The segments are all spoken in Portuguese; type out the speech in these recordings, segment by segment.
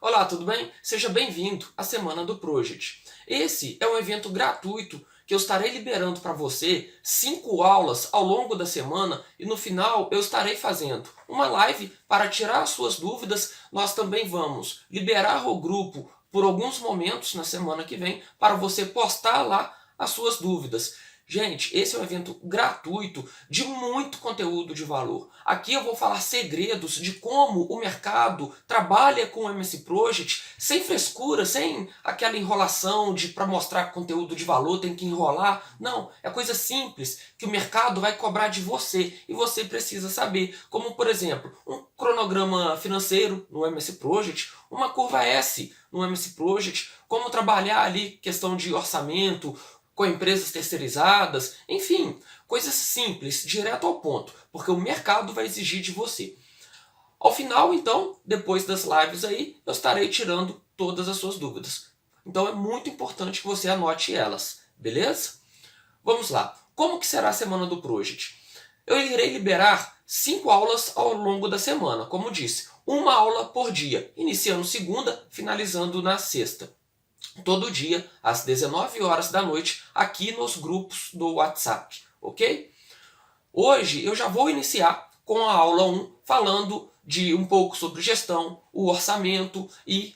Olá, tudo bem? Seja bem-vindo à Semana do Project. Esse é um evento gratuito que eu estarei liberando para você 5 aulas ao longo da semana e no final eu estarei fazendo uma live para tirar as suas dúvidas. Nós também vamos liberar o grupo por alguns momentos na semana que vem para você postar lá as suas dúvidas. Gente, esse é um evento gratuito de muito conteúdo de valor. Aqui eu vou falar segredos de como o mercado trabalha com o MS Project sem frescura, sem aquela enrolação de para mostrar conteúdo de valor tem que enrolar. Não, é coisa simples que o mercado vai cobrar de você e você precisa saber. Como, por exemplo, um cronograma financeiro no MS Project, uma curva S no MS Project, como trabalhar ali questão de orçamento, com empresas terceirizadas, enfim, coisas simples, direto ao ponto, porque o mercado vai exigir de você. Ao final, então, depois das lives aí, eu estarei tirando todas as suas dúvidas. Então é muito importante que você anote elas, beleza? Vamos lá. Como que será a semana do Project? Eu irei liberar 5 aulas ao longo da semana, como disse, uma aula por dia, iniciando segunda, finalizando na sexta. Todo dia, às 19 horas da noite, aqui nos grupos do WhatsApp, ok? Hoje eu já vou iniciar com a aula 1, falando de um pouco sobre gestão, o orçamento e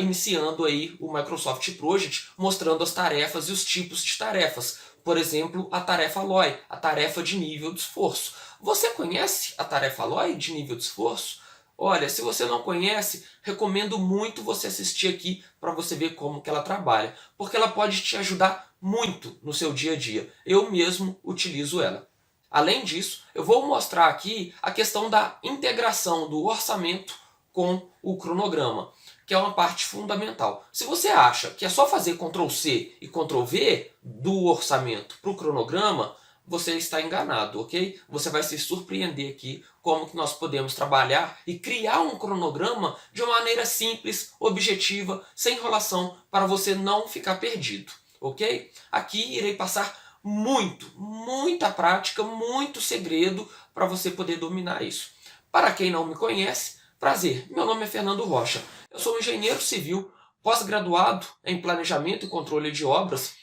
iniciando aí o Microsoft Project, mostrando as tarefas e os tipos de tarefas. Por exemplo, a tarefa LOI, a tarefa de nível de esforço. Você conhece a tarefa LOI de nível de esforço? Olha, se você não conhece, recomendo muito você assistir aqui para você ver como que ela trabalha, porque ela pode te ajudar muito no seu dia a dia. Eu mesmo utilizo ela. Além disso, eu vou mostrar aqui a questão da integração do orçamento com o cronograma, que é uma parte fundamental. Se você acha que é só fazer Ctrl+C e Ctrl+V do orçamento para o cronograma, você está enganado, ok? Você vai se surpreender aqui como que nós podemos trabalhar e criar um cronograma de uma maneira simples, objetiva, sem enrolação, para você não ficar perdido, ok? Aqui irei passar muita prática, muito segredo para você poder dominar isso. Para quem não me conhece, prazer, meu nome é Fernando Rocha. Eu sou engenheiro civil, pós-graduado em planejamento e controle de obras.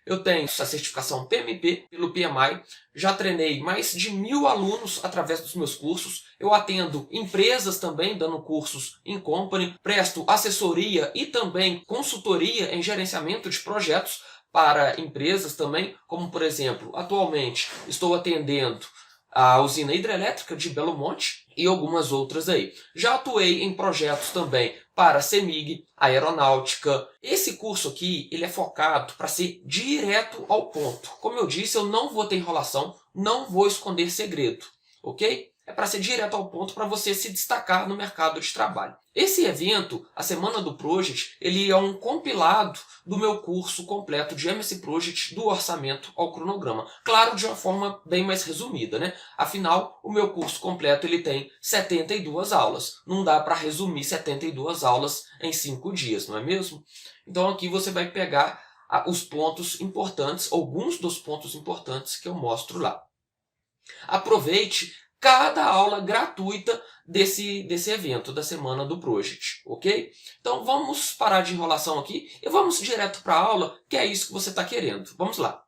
Eu tenho a certificação PMP pelo PMI, já treinei mais de 1.000 alunos através dos meus cursos. Eu atendo empresas também, dando cursos em company, presto assessoria e também consultoria em gerenciamento de projetos para empresas também, como por exemplo, atualmente estou atendendo a usina hidrelétrica de Belo Monte e algumas outras aí. Já atuei em projetos também para a CEMIG, aeronáutica. Esse curso aqui, ele é focado para ser direto ao ponto. Como eu disse, eu não vou ter enrolação, não vou esconder segredo, ok? É para ser direto ao ponto para você se destacar no mercado de trabalho. Esse evento, a Semana do Project, ele é um compilado do meu curso completo de MS Project do orçamento ao cronograma. Claro, de uma forma bem mais resumida, né? Afinal, o meu curso completo ele tem 72 aulas. Não dá para resumir 72 aulas em 5 dias, não é mesmo? Então aqui você vai pegar os pontos importantes, alguns dos pontos importantes que eu mostro lá. Aproveite cada aula gratuita desse evento, da Semana do Project, ok? Então vamos parar de enrolação aqui e vamos direto para a aula, que é isso que você está querendo. Vamos lá.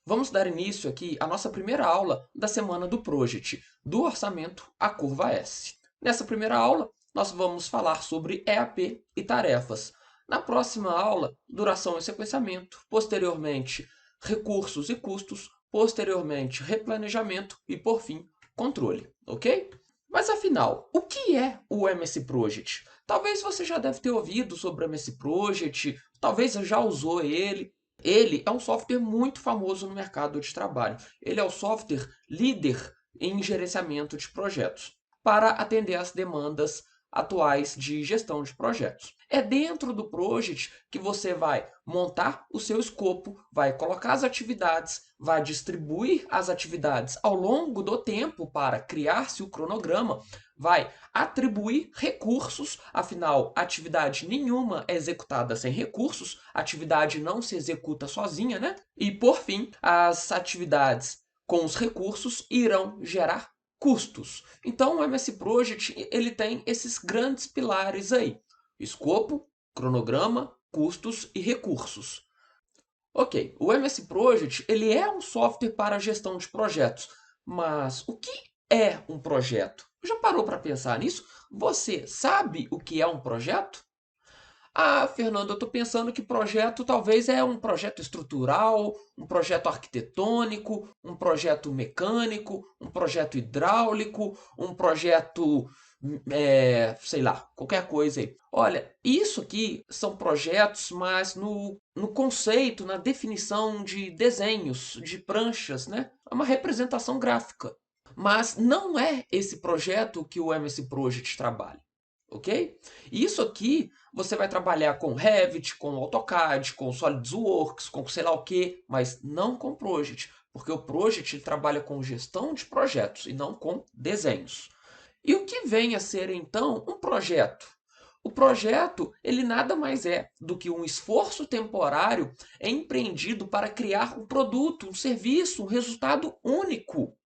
Vamos dar início aqui à nossa primeira aula da Semana do Project, do orçamento à curva S. Nessa primeira aula, nós vamos falar sobre EAP e tarefas. Na próxima aula, duração e sequenciamento, posteriormente, recursos e custos, posteriormente, replanejamento e, por fim, controle, ok? Mas afinal, o que é o MS Project? Talvez você já deve ter ouvido sobre o MS Project, talvez já usou ele. Ele é um software muito famoso no mercado de trabalho. Ele é o software líder em gerenciamento de projetos para atender às demandas atuais de gestão de projetos. É dentro do Project que você vai montar o seu escopo, vai colocar as atividades, vai distribuir as atividades ao longo do tempo para criar-se o cronograma, vai atribuir recursos, afinal, atividade nenhuma é executada sem recursos, atividade não se executa sozinha, né? E, por fim, as atividades com os recursos irão gerar custos. Então, o MS Project ele tem esses grandes pilares aí. Escopo, cronograma, custos e recursos. Ok, o MS Project ele é um software para gestão de projetos, mas o que é um projeto? Já parou para pensar nisso? Você sabe o que é um projeto? Ah, Fernando, eu estou pensando que projeto talvez é um projeto estrutural, um projeto arquitetônico, um projeto mecânico, um projeto hidráulico, um projeto, sei lá, qualquer coisa aí. Olha, isso aqui são projetos, mas no conceito, na definição de desenhos, de pranchas, né? É uma representação gráfica. Mas não é esse projeto que o MS Project trabalha, ok? E isso aqui você vai trabalhar com Revit, com AutoCAD, com SolidWorks, com sei lá o que, mas não com Project, porque o Project ele trabalha com gestão de projetos e não com desenhos. E o que vem a ser então um projeto? O projeto, ele nada mais é do que um esforço temporário empreendido para criar um produto, um serviço, um resultado único.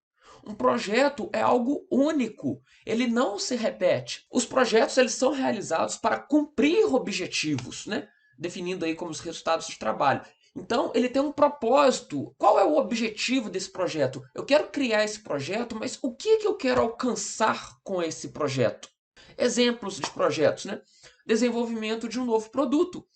Um projeto é algo único, ele não se repete. Os projetos eles são realizados para cumprir objetivos, né? Definindo aí como os resultados de trabalho. Então, ele tem um propósito. Qual é o objetivo desse projeto? Eu quero criar esse projeto, mas o que eu quero alcançar com esse projeto? Exemplos de projetos, né? Desenvolvimento de um novo produto.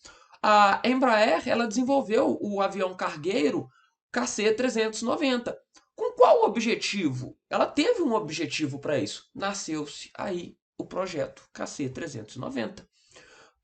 A Embraer, ela desenvolveu o avião cargueiro KC-390. Com qual objetivo? Ela teve um objetivo para isso. Nasceu-se aí o projeto KC-390.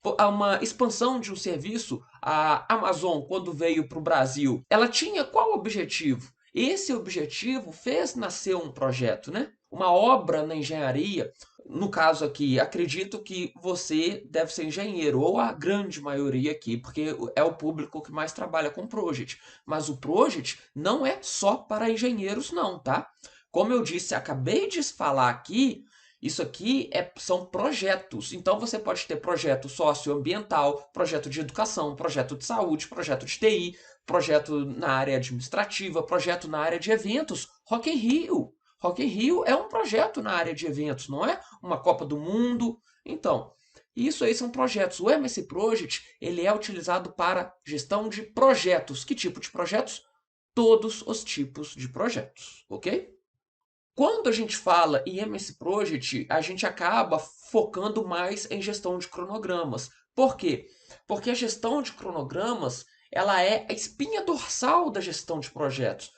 Uma expansão de um serviço, a Amazon, quando veio para o Brasil, ela tinha qual objetivo? Esse objetivo fez nascer um projeto, né? Uma obra na engenharia. No caso aqui, acredito que você deve ser engenheiro, ou a grande maioria aqui, porque é o público que mais trabalha com Project. Mas o Project não é só para engenheiros, não, tá? Como eu disse, acabei de falar aqui, isso aqui são projetos. Então você pode ter projeto socioambiental, projeto de educação, projeto de saúde, projeto de TI, projeto na área administrativa, projeto na área de eventos. Rock in Rio. Rock in Rio é um projeto na área de eventos, não é? Uma Copa do Mundo. Então, isso aí são projetos. O MS Project, ele é utilizado para gestão de projetos. Que tipo de projetos? Todos os tipos de projetos, ok? Quando a gente fala em MS Project, a gente acaba focando mais em gestão de cronogramas. Por quê? Porque a gestão de cronogramas, ela é a espinha dorsal da gestão de projetos.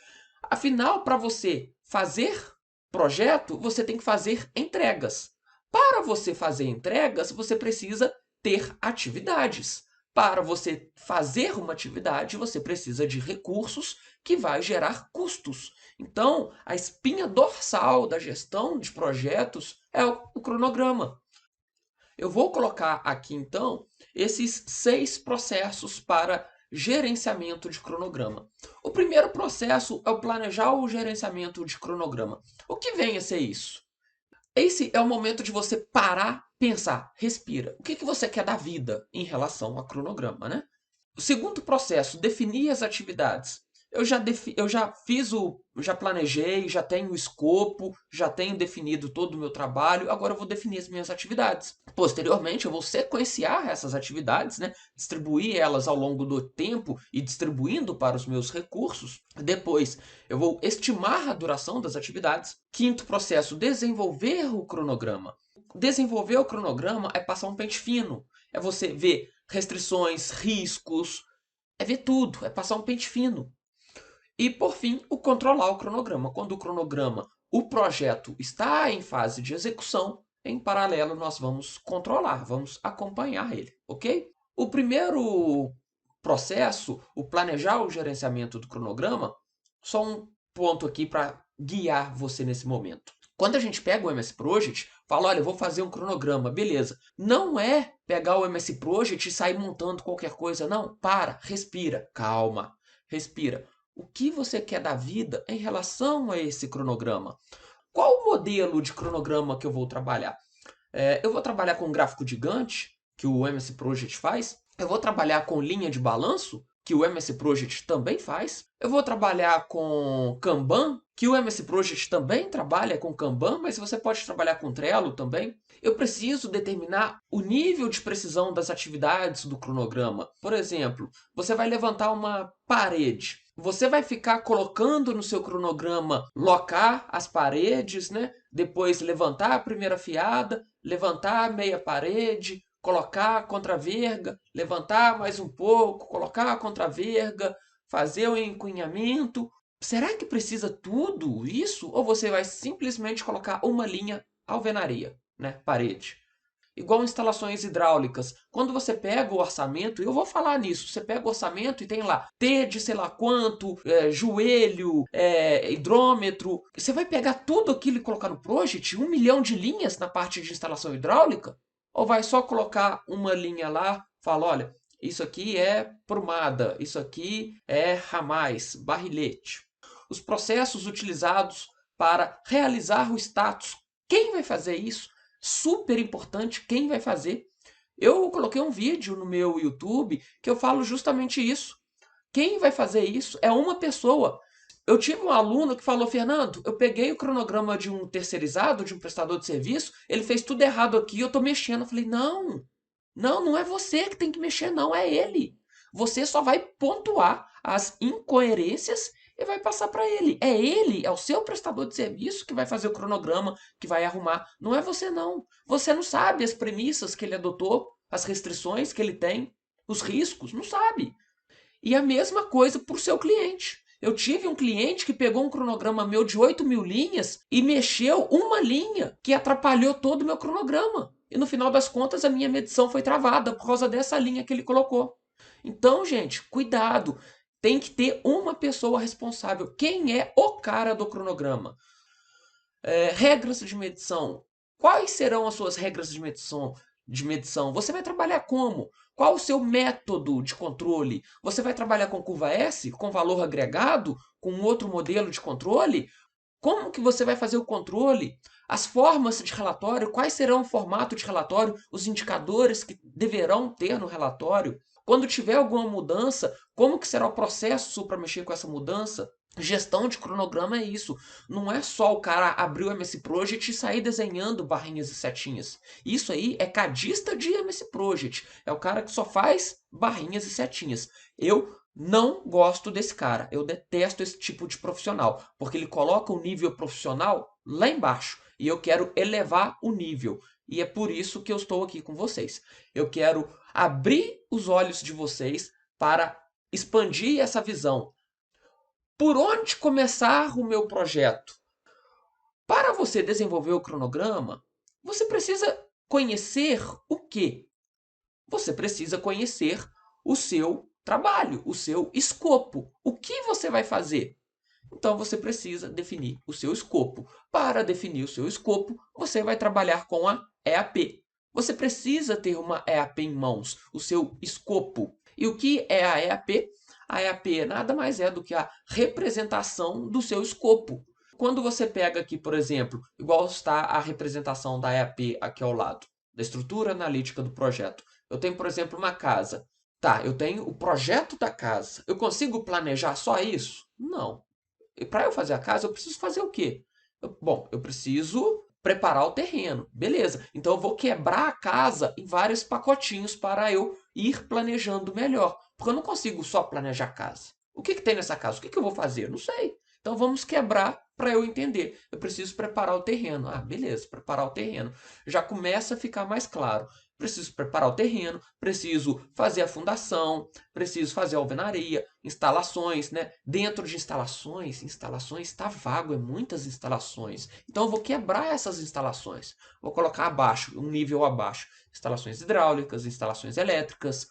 Afinal, para você fazer projeto, você tem que fazer entregas. Para você fazer entregas, você precisa ter atividades. Para você fazer uma atividade, você precisa de recursos que vai gerar custos. Então, a espinha dorsal da gestão de projetos é o cronograma. Eu vou colocar aqui, então, esses 6 processos para gerenciamento de cronograma. O primeiro processo é o planejar o gerenciamento de cronograma. O que vem a ser isso? Esse é o momento de você parar, pensar, respira. O que você quer da vida em relação a cronograma, né? O segundo processo, definir as atividades. Eu já planejei, já tenho o escopo, já tenho definido todo o meu trabalho, agora eu vou definir as minhas atividades. Posteriormente, eu vou sequenciar essas atividades, né? Distribuir elas ao longo do tempo e distribuindo para os meus recursos. Depois, eu vou estimar a duração das atividades. Quinto processo, desenvolver o cronograma. Desenvolver o cronograma é passar um pente fino, é você ver restrições, riscos, é ver tudo, é passar um pente fino. E, por fim, o controlar o cronograma. Quando o projeto está em fase de execução, em paralelo nós vamos controlar, vamos acompanhar ele, ok? O primeiro processo, o planejar o gerenciamento do cronograma, só um ponto aqui para guiar você nesse momento. Quando a gente pega o MS Project, fala, olha, eu vou fazer um cronograma, beleza. Não é pegar o MS Project e sair montando qualquer coisa, não. Para, respira, calma, respira. O que você quer da vida em relação a esse cronograma? Qual o modelo de cronograma que eu vou trabalhar? Eu vou trabalhar com gráfico gigante, que o MS Project faz. Eu vou trabalhar com linha de balanço. que o MS Project também faz. Eu vou trabalhar com Kanban, que o MS Project também trabalha com Kanban, mas você pode trabalhar com Trello também. Eu preciso determinar o nível de precisão das atividades do cronograma. Por exemplo, você vai levantar uma parede. Você vai ficar colocando no seu cronograma locar as paredes, né? Depois levantar a primeira fiada, levantar a meia parede, colocar a contraverga, levantar mais um pouco, colocar a contraverga, fazer o encunhamento. Será que precisa tudo isso? Ou você vai simplesmente colocar uma linha alvenaria, né? Parede. Igual instalações hidráulicas. Quando você pega o orçamento, eu vou falar nisso, você pega o orçamento e tem lá T de sei lá quanto, joelho, hidrômetro. Você vai pegar tudo aquilo e colocar no project, 1 milhão de linhas na parte de instalação hidráulica? Ou vai só colocar uma linha lá, fala, olha, isso aqui é prumada, isso aqui é ramais, barrilhete. Os processos utilizados para realizar o status. Quem vai fazer isso? Super importante quem vai fazer. Eu coloquei um vídeo no meu YouTube que eu falo justamente isso. Quem vai fazer isso é uma pessoa. Eu tive um aluno que falou, Fernando, eu peguei o cronograma de um terceirizado, de um prestador de serviço, ele fez tudo errado aqui, eu tô mexendo. Eu falei, não, não é você que tem que mexer, não, é ele. Você só vai pontuar as incoerências e vai passar para ele. É ele, é o seu prestador de serviço que vai fazer o cronograma, que vai arrumar. Não é você, não. Você não sabe as premissas que ele adotou, as restrições que ele tem, os riscos, não sabe. E a mesma coisa para o seu cliente. Eu tive um cliente que pegou um cronograma meu de 8.000 linhas e mexeu uma linha que atrapalhou todo o meu cronograma. E no final das contas a minha medição foi travada por causa dessa linha que ele colocou. Então, gente, cuidado. Tem que ter uma pessoa responsável. Quem é o cara do cronograma? Regras de medição. Quais serão as suas regras de medição? Você vai trabalhar como? Qual o seu método de controle? Você vai trabalhar com curva S, com valor agregado, com outro modelo de controle? Como que você vai fazer o controle? As formas de relatório, quais serão o formato de relatório, os indicadores que deverão ter no relatório? Quando tiver alguma mudança, como que será o processo para mexer com essa mudança? Gestão de cronograma é isso. Não é só o cara abrir o MS Project e sair desenhando barrinhas e setinhas. Isso aí é cadista de MS Project. É o cara que só faz barrinhas e setinhas. Eu não gosto desse cara. Eu detesto esse tipo de profissional. Porque ele coloca o nível profissional lá embaixo. E eu quero elevar o nível. E é por isso que eu estou aqui com vocês. Eu quero abrir os olhos de vocês para expandir essa visão. Por onde começar o meu projeto? Para você desenvolver o cronograma, você precisa conhecer o quê? Você precisa conhecer o seu trabalho, o seu escopo. O que você vai fazer? Então você precisa definir o seu escopo. Para definir o seu escopo, você vai trabalhar com a EAP. Você precisa ter uma EAP em mãos, o seu escopo. E o que é a EAP? A EAP nada mais é do que a representação do seu escopo. Quando você pega aqui, por exemplo, igual está a representação da EAP aqui ao lado, da estrutura analítica do projeto. Eu tenho, por exemplo, uma casa. Tá, eu tenho o projeto da casa. Eu consigo planejar só isso? Não. E para eu fazer a casa, eu preciso fazer o quê? Bom, eu preciso preparar o terreno. Beleza. Então eu vou quebrar a casa em vários pacotinhos para eu ir planejando melhor. Porque eu não consigo só planejar a casa. O que tem nessa casa? O que eu vou fazer? Não sei. Então vamos quebrar para eu entender. Eu preciso preparar o terreno. Ah, beleza, preparar o terreno. Já começa a ficar mais claro. Preciso preparar o terreno, preciso fazer a fundação, preciso fazer a alvenaria, instalações, né? Dentro de instalações está vago, é muitas instalações. Então eu vou quebrar essas instalações. Vou colocar abaixo, um nível abaixo. Instalações hidráulicas, instalações elétricas,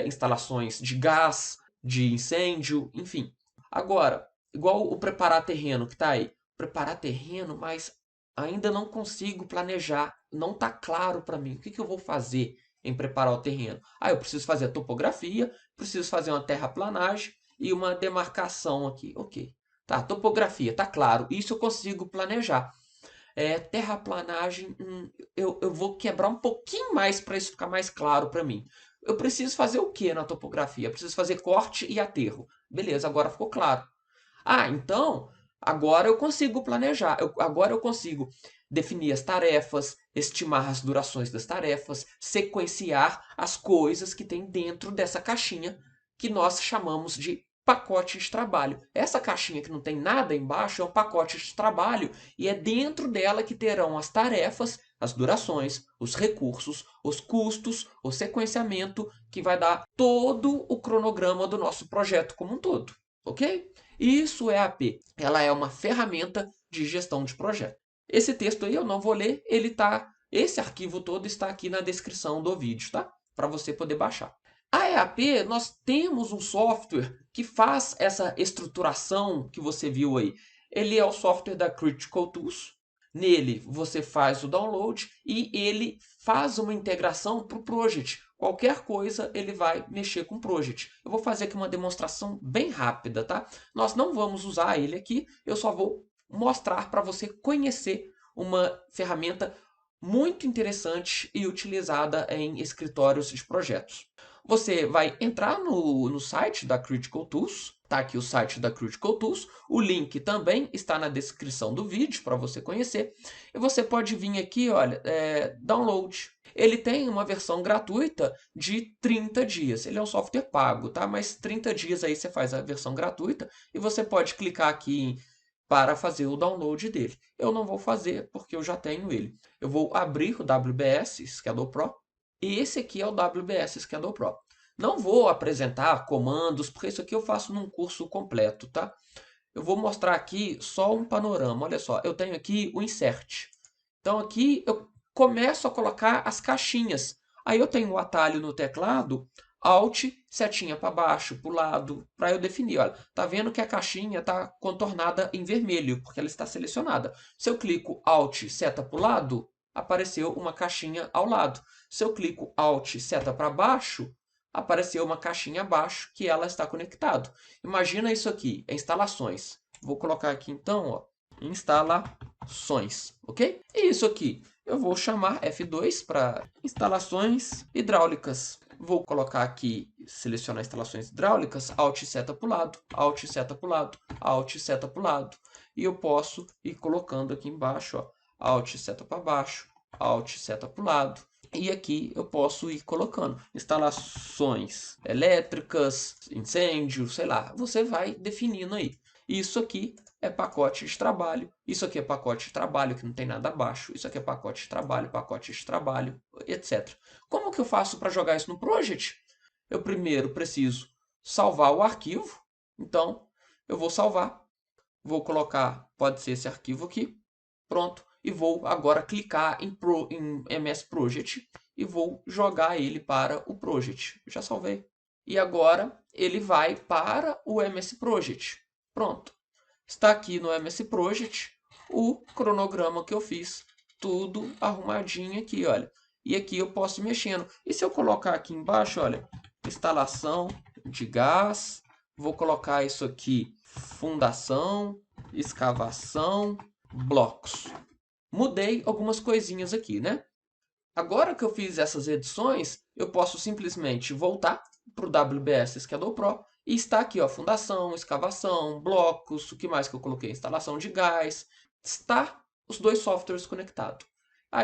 instalações de gás, de incêndio, enfim. Agora, igual o preparar terreno que está aí. Preparar terreno, mas ainda não consigo planejar, não está claro para mim o que eu vou fazer em preparar o terreno. Ah, eu preciso fazer a topografia, preciso fazer uma terraplanagem e uma demarcação aqui. Ok. Tá, topografia, tá claro. Isso eu consigo planejar. Terraplanagem, eu vou quebrar um pouquinho mais para isso ficar mais claro para mim. Eu preciso fazer o que na topografia? Eu preciso fazer corte e aterro. Beleza, agora ficou claro. Ah, então agora eu consigo planejar. Agora eu consigo definir as tarefas, estimar as durações das tarefas, sequenciar as coisas que tem dentro dessa caixinha que nós chamamos de pacote de trabalho. Essa caixinha que não tem nada embaixo é um pacote de trabalho e é dentro dela que terão as tarefas, as durações, os recursos, os custos, o sequenciamento que vai dar todo o cronograma do nosso projeto como um todo, ok? Isso é a AP. Ela é uma ferramenta de gestão de projeto. Esse texto aí eu não vou ler, esse arquivo todo está aqui na descrição do vídeo, tá? Para você poder baixar. A EAP, nós temos um software que faz essa estruturação que você viu aí. Ele é o software da Critical Tools. Nele você faz o download e ele faz uma integração para o project. Qualquer coisa ele vai mexer com o project. Eu vou fazer aqui uma demonstração bem rápida, tá? Nós não vamos usar ele aqui, eu só vou mostrar para você conhecer uma ferramenta muito interessante e utilizada em escritórios de projetos. Você vai entrar no site da Critical Tools. Está aqui o site da Critical Tools. O link também está na descrição do vídeo para você conhecer. E você pode vir aqui, olha, download. Ele tem uma versão gratuita de 30 dias. Ele é um software pago, tá? Mas 30 dias aí você faz a versão gratuita e você pode clicar aqui para fazer o download dele. Eu não vou fazer porque eu já tenho ele. Eu vou abrir o WBS Schedule Pro. E esse aqui é o WBS Schedule Pro. Não vou apresentar comandos, porque isso aqui eu faço num curso completo, tá? Eu vou mostrar aqui só um panorama. Olha só, eu tenho aqui o Insert. Então aqui eu começo a colocar as caixinhas. Aí eu tenho o atalho no teclado, Alt, setinha para baixo, para o lado, para eu definir. Olha, tá vendo que a caixinha está contornada em vermelho, porque ela está selecionada. Se eu clico Alt, seta para o lado, apareceu uma caixinha ao lado. Se eu clico Alt, seta para baixo, apareceu uma caixinha abaixo que ela está conectado. Imagina isso aqui, é instalações. Vou colocar aqui então, ó, instalações, ok? E isso aqui, eu vou chamar F2 para instalações hidráulicas. Vou colocar aqui, selecionar instalações hidráulicas, Alt seta para o lado, Alt seta para o lado, Alt seta para o lado. E eu posso ir colocando aqui embaixo, ó, Alt seta para baixo, Alt seta para o lado. E aqui eu posso ir colocando instalações elétricas, incêndio, sei lá. Você vai definindo aí. Isso aqui é pacote de trabalho. Isso aqui é pacote de trabalho, que não tem nada abaixo. Isso aqui é pacote de trabalho, etc. Como que eu faço para jogar isso no project? Eu primeiro preciso salvar o arquivo. Então, eu vou salvar. Vou colocar, pode ser esse arquivo aqui. Pronto. E vou agora clicar em MS Project e vou jogar ele para o Project. Já salvei. E agora ele vai para o MS Project. Pronto. Está aqui no MS Project o cronograma que eu fiz. Tudo arrumadinho aqui, olha. E aqui eu posso ir mexendo. E se eu colocar aqui embaixo, olha, instalação de gás. Vou colocar isso aqui, fundação, escavação, blocos. Mudei algumas coisinhas aqui, né? Agora que eu fiz essas edições, eu posso simplesmente voltar para o WBS Schedule Pro e está aqui, ó, fundação, escavação, blocos, o que mais que eu coloquei? Instalação de gás. Está os dois softwares conectados.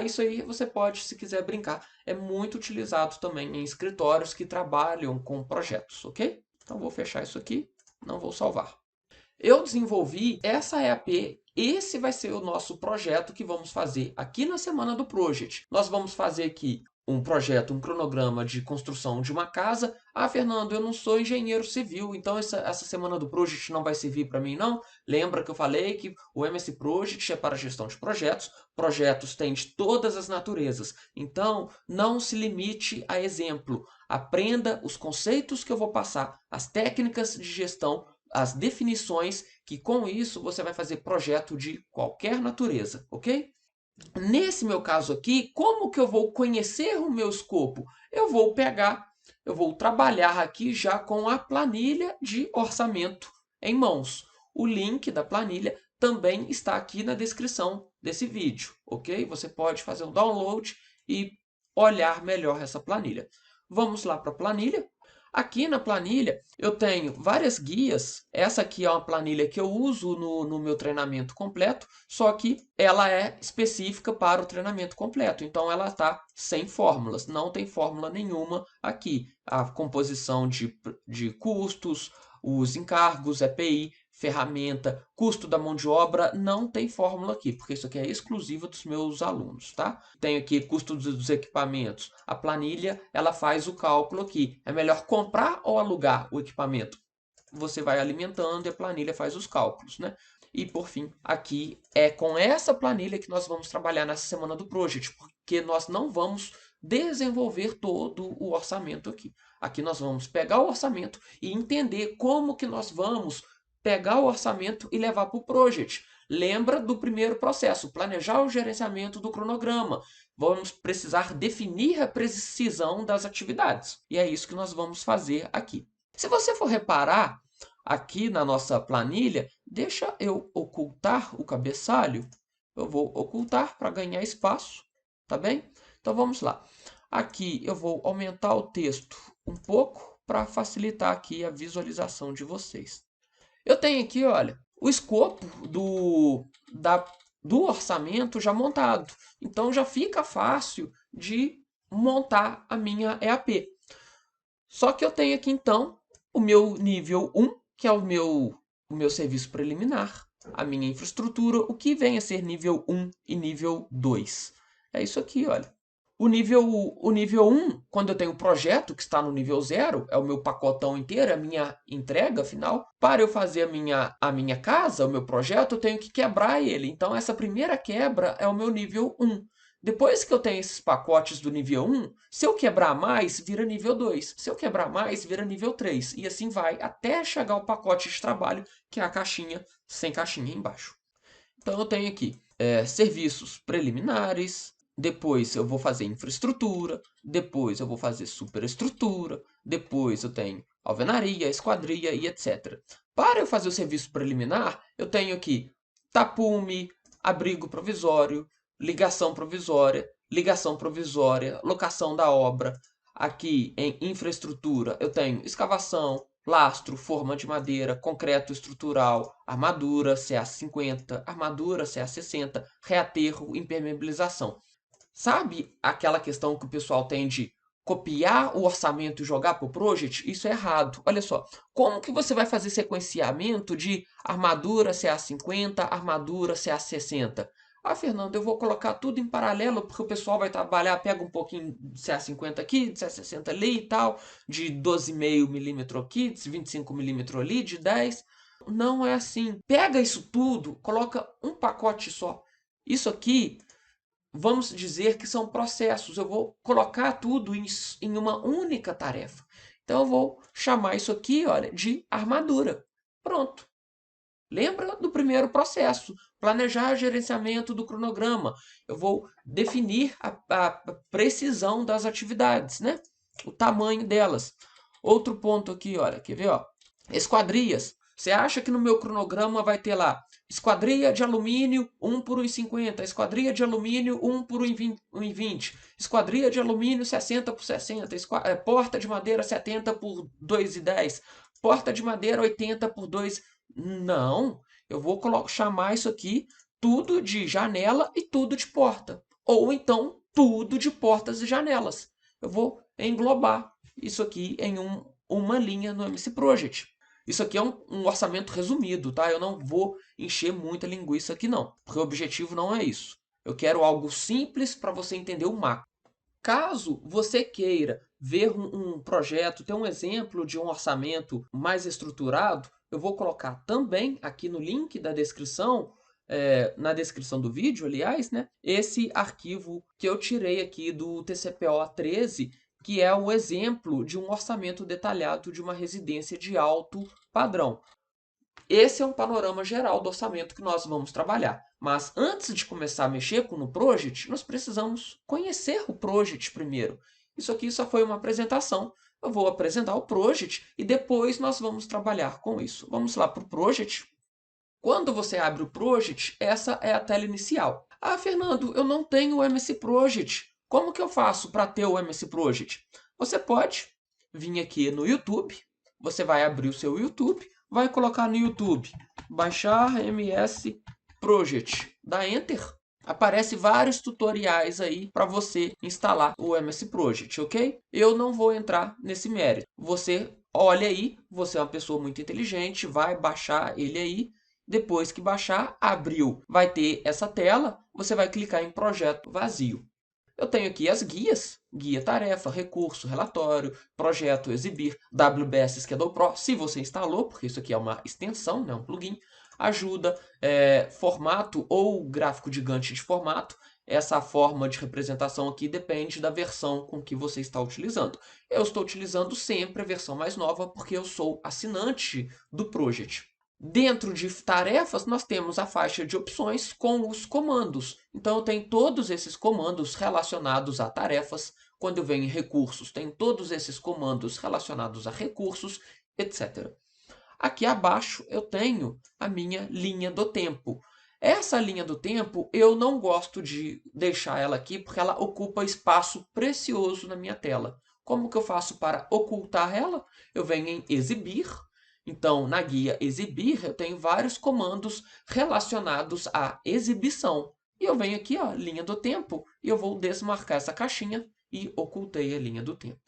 Isso aí você pode, se quiser brincar. É muito utilizado também em escritórios que trabalham com projetos, ok? Então vou fechar isso aqui, não vou salvar. Eu desenvolvi essa EAP. Esse vai ser o nosso projeto que vamos fazer aqui na semana do Project. Nós vamos fazer aqui um projeto, um cronograma de construção de uma casa. Ah, Fernando, eu não sou engenheiro civil, então essa semana do Project não vai servir para mim, não? Lembra que eu falei que o MS Project é para gestão de projetos. Projetos têm de todas as naturezas. Então, não se limite a exemplo. Aprenda os conceitos que eu vou passar, as técnicas de gestão, as definições, que com isso você vai fazer projeto de qualquer natureza, ok? Nesse meu caso aqui, como que eu vou conhecer o meu escopo? Eu vou trabalhar aqui já com a planilha de orçamento em mãos. O link da planilha também está aqui na descrição desse vídeo, ok? Você pode fazer um download e olhar melhor essa planilha. Vamos lá para a planilha. Aqui na planilha eu tenho várias guias. Essa aqui é uma planilha que eu uso no meu treinamento completo, só que ela é específica para o treinamento completo. Então ela está sem fórmulas, não tem fórmula nenhuma aqui. A composição de custos, os encargos, EPI, ferramenta, custo da mão de obra, não tem fórmula aqui, porque isso aqui é exclusivo dos meus alunos, tá? Tenho aqui custo dos equipamentos. A planilha, ela faz o cálculo aqui. É melhor comprar ou alugar o equipamento? Você vai alimentando e a planilha faz os cálculos, né? E por fim, aqui é com essa planilha que nós vamos trabalhar nessa semana do Project, porque nós não vamos desenvolver todo o orçamento aqui. Aqui nós vamos pegar o orçamento e entender como que nós vamos pegar o orçamento e levar para o Project. Lembra do primeiro processo, planejar o gerenciamento do cronograma. Vamos precisar definir a precisão das atividades. E é isso que nós vamos fazer aqui. Se você for reparar, aqui na nossa planilha, deixa eu ocultar o cabeçalho. Eu vou ocultar para ganhar espaço, tá bem? Então vamos lá. Aqui eu vou aumentar o texto um pouco para facilitar aqui a visualização de vocês. Eu tenho aqui, olha, o escopo do orçamento já montado. Então já fica fácil de montar a minha EAP. Só que eu tenho aqui então o meu nível 1, que é o meu serviço preliminar, a minha infraestrutura, o que vem a ser nível 1 e nível 2. É isso aqui, olha. O nível 1, quando eu tenho o projeto que está no nível 0, é o meu pacotão inteiro, é a minha entrega final. Para eu fazer a minha casa, o meu projeto, eu tenho que quebrar ele. Então, essa primeira quebra é o meu nível 1. Depois que eu tenho esses pacotes do nível 1, se eu quebrar mais, vira nível 2. Se eu quebrar mais, vira nível 3. E assim vai até chegar ao pacote de trabalho, que é a caixinha sem caixinha embaixo. Então, eu tenho aqui serviços preliminares, depois eu vou fazer infraestrutura, depois eu vou fazer superestrutura, depois eu tenho alvenaria, esquadria e etc. Para eu fazer o serviço preliminar, eu tenho aqui tapume, abrigo provisório, ligação provisória, locação da obra. Aqui em infraestrutura eu tenho escavação, lastro, forma de madeira, concreto estrutural, armadura CA50, armadura CA60, reaterro, impermeabilização. Sabe aquela questão que o pessoal tem de copiar o orçamento e jogar para o Project? Isso é errado. Olha só, como que você vai fazer sequenciamento de armadura CA50, armadura CA60? Ah, Fernando, eu vou colocar tudo em paralelo porque o pessoal vai trabalhar, pega um pouquinho de CA50 aqui, de CA60 ali e tal, de 12,5 milímetro aqui, de 25 milímetro ali, de 10. Não é assim. Pega isso tudo, coloca um pacote só. Isso aqui, vamos dizer que são processos. Eu vou colocar tudo em uma única tarefa. Então, eu vou chamar isso aqui, olha, de armadura. Pronto. Lembra do primeiro processo, planejar gerenciamento do cronograma. Eu vou definir a precisão das atividades, né? O tamanho delas. Outro ponto aqui, olha, quer ver? Ó? Esquadrias. Você acha que no meu cronograma vai ter lá esquadria de alumínio 1 por 1,50, esquadria de alumínio 1 por 1,20, esquadria de alumínio 60 por 60, porta de madeira 70 por 2,10, porta de madeira 80 por 2. Não, eu vou chamar isso aqui tudo de janela e tudo de porta. Ou então, tudo de portas e janelas. Eu vou englobar isso aqui em uma linha no MC Project. Isso aqui é um orçamento resumido, tá? Eu não vou encher muita linguiça aqui não, porque o objetivo não é isso. Eu quero algo simples para você entender o macro. Caso você queira ver um projeto, ter um exemplo de um orçamento mais estruturado, eu vou colocar também aqui no link da descrição, na descrição do vídeo, aliás, né, esse arquivo que eu tirei aqui do TCPO 13, que é o exemplo de um orçamento detalhado de uma residência de alto padrão. Esse é um panorama geral do orçamento que nós vamos trabalhar. Mas antes de começar a mexer no Project, nós precisamos conhecer o Project primeiro. Isso aqui só foi uma apresentação. Eu vou apresentar o Project e depois nós vamos trabalhar com isso. Vamos lá para o Project. Quando você abre o Project, essa é a tela inicial. Ah, Fernando, eu não tenho o MC Project. Como que eu faço para ter o MC Project? Você pode vir aqui no YouTube, você vai abrir o seu YouTube, vai colocar no YouTube, baixar MS Project, dá Enter. Aparece vários tutoriais aí para você instalar o MS Project, ok? Eu não vou entrar nesse mérito. Você olha aí, você é uma pessoa muito inteligente, vai baixar ele aí. Depois que baixar, abriu, vai ter essa tela, você vai clicar em projeto vazio. Eu tenho aqui as guias, guia tarefa, recurso, relatório, projeto, exibir, WBS Schedule Pro, se você instalou, porque isso aqui é uma extensão, né, um plugin, ajuda, formato ou gráfico de Gantt de formato. Essa forma de representação aqui depende da versão com que você está utilizando. Eu estou utilizando sempre a versão mais nova porque eu sou assinante do Project. Dentro de tarefas, nós temos a faixa de opções com os comandos. Então, eu tenho todos esses comandos relacionados a tarefas. Quando eu venho em recursos, tem todos esses comandos relacionados a recursos, etc. Aqui abaixo, eu tenho a minha linha do tempo. Essa linha do tempo, eu não gosto de deixar ela aqui, porque ela ocupa espaço precioso na minha tela. Como que eu faço para ocultar ela? Eu venho em exibir. Então, na guia exibir, eu tenho vários comandos relacionados à exibição. E eu venho aqui, ó, linha do tempo, e eu vou desmarcar essa caixinha e ocultei a linha do tempo.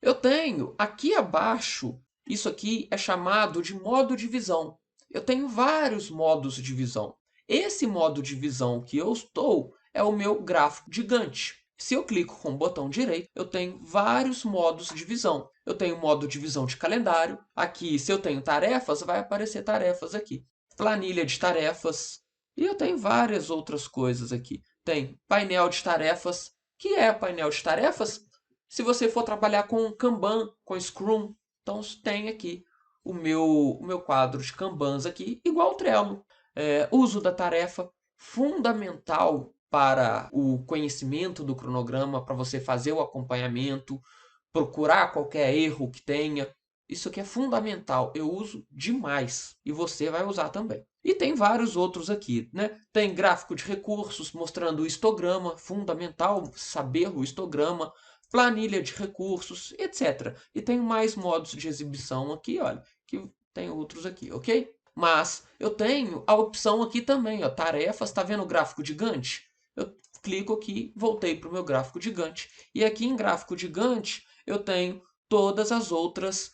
Eu tenho aqui abaixo, isso aqui é chamado de modo de visão. Eu tenho vários modos de visão. Esse modo de visão que eu estou é o meu gráfico de Gantt. Se eu clico com o botão direito, eu tenho vários modos de visão. Eu tenho modo de visão de calendário. Aqui, se eu tenho tarefas, vai aparecer tarefas aqui. Planilha de tarefas. E eu tenho várias outras coisas aqui. Tem painel de tarefas. Que é painel de tarefas? Se você for trabalhar com Kanban, com Scrum, então tem aqui o meu quadro de Kanbans aqui, igual o Trello. Uso da tarefa, fundamental para o conhecimento do cronograma, para você fazer o acompanhamento, procurar qualquer erro que tenha. Isso aqui é fundamental, eu uso demais e você vai usar também. E tem vários outros aqui, né? Tem gráfico de recursos mostrando o histograma, fundamental saber o histograma, planilha de recursos, etc. E tem mais modos de exibição aqui, olha, que tem outros aqui, ok? Mas eu tenho a opção aqui também, ó, tarefas, está vendo o gráfico de Gantt? Eu clico aqui, voltei para o meu gráfico de Gantt. E aqui em gráfico de Gantt, eu tenho todas as outras,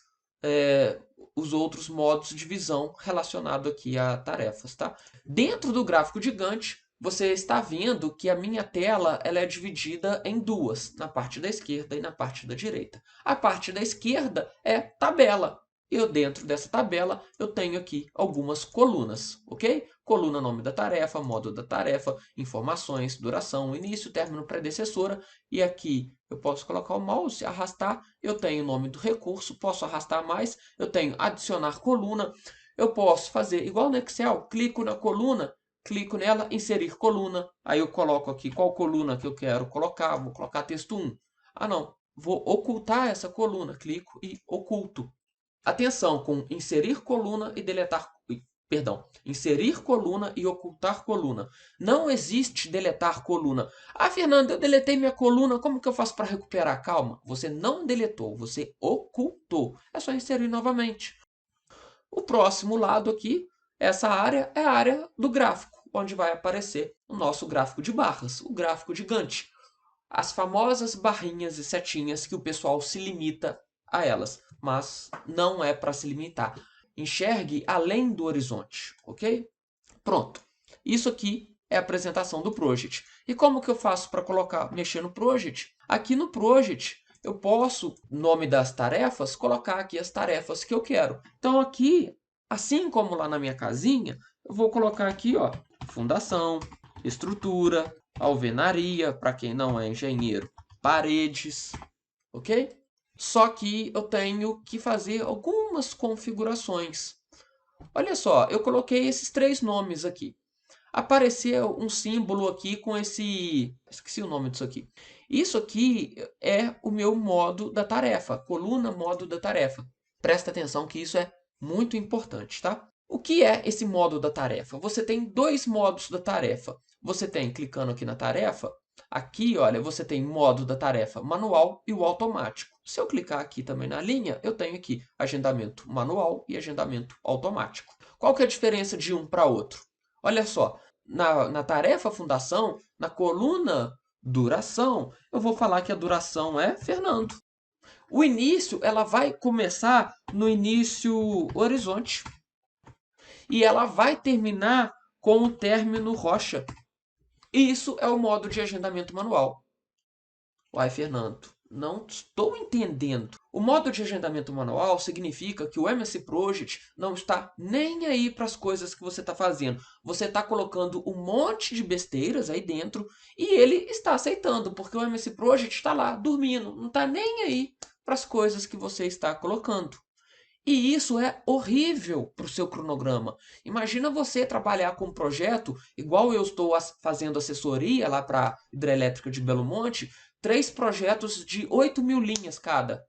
os outros modos de visão relacionado aqui a tarefas, tá? Dentro do gráfico de Gantt, você está vendo que a minha tela ela é dividida em duas, na parte da esquerda e na parte da direita. A parte da esquerda é tabela. Eu, dentro dessa tabela, eu tenho aqui algumas colunas, ok? Coluna nome da tarefa, modo da tarefa, informações, duração, início, término, predecessora. E aqui eu posso colocar o mouse, arrastar, eu tenho o nome do recurso, posso arrastar mais, eu tenho adicionar coluna. Eu posso fazer igual no Excel, clico na coluna, clico nela, inserir coluna. Aí eu coloco aqui qual coluna que eu quero colocar, vou colocar texto 1. Ah não, vou ocultar essa coluna, clico e oculto. Atenção com inserir coluna e deletar, perdão, inserir coluna e ocultar coluna. Não existe deletar coluna. Ah, Fernando, eu deletei minha coluna, como que eu faço para recuperar? Calma, você não deletou, você ocultou. É só inserir novamente. O próximo lado aqui, essa área, é a área do gráfico, onde vai aparecer o nosso gráfico de barras, o gráfico de Gantt. As famosas barrinhas e setinhas que o pessoal se limita a elas, mas não é para se limitar. Enxergue além do horizonte, ok? Pronto. Isso aqui é a apresentação do Project. E como que eu faço para mexer no Project? Aqui no Project, eu posso, nome das tarefas, colocar aqui as tarefas que eu quero. Então aqui, assim como lá na minha casinha, eu vou colocar aqui, ó, fundação, estrutura, alvenaria, para quem não é engenheiro, paredes, ok? Só que eu tenho que fazer algumas configurações. Olha só, eu coloquei esses 3 nomes aqui. Apareceu um símbolo aqui com esse... Esqueci o nome disso aqui. Isso aqui é o meu modo da tarefa, coluna modo da tarefa. Presta atenção que isso é muito importante, tá? O que é esse modo da tarefa? Você tem 2 modos da tarefa. Você tem, clicando aqui na tarefa, Aqui, olha, você tem modo da tarefa manual e o automático. Se eu clicar aqui também na linha, eu tenho aqui agendamento manual e agendamento automático. Qual que é a diferença de um para outro? Olha só, na tarefa fundação, na coluna duração, eu vou falar que a duração é Fernando. O início, ela vai começar no início horizonte. E ela vai terminar com o término rocha. E isso é o modo de agendamento manual. Uai, Fernando, não estou entendendo. O modo de agendamento manual significa que o MS Project não está nem aí para as coisas que você está fazendo. Você está colocando um monte de besteiras aí dentro e ele está aceitando, porque o MS Project está lá dormindo, não está nem aí para as coisas que você está colocando. E isso é horrível para o seu cronograma. Imagina você trabalhar com um projeto, igual eu estou fazendo assessoria lá para a Hidrelétrica de Belo Monte, 3 projetos de 8.000 linhas cada.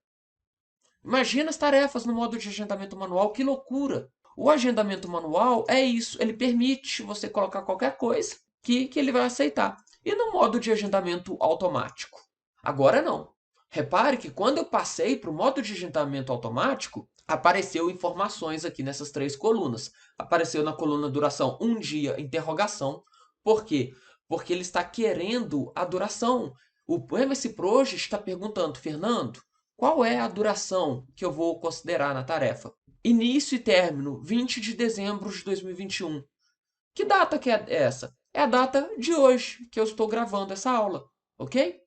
Imagina as tarefas no modo de agendamento manual, que loucura! O agendamento manual é isso, ele permite você colocar qualquer coisa que ele vai aceitar. E no modo de agendamento automático? Agora não. Repare que quando eu passei para o modo de agendamento automático, apareceu informações aqui nessas 3 colunas. Apareceu na coluna duração 1 dia, interrogação. Por quê? Porque ele está querendo a duração. O MS Project está perguntando, Fernando, qual é a duração que eu vou considerar na tarefa? Início e término, 20 de dezembro de 2021. Que data que é essa? É a data de hoje que eu estou gravando essa aula, ok?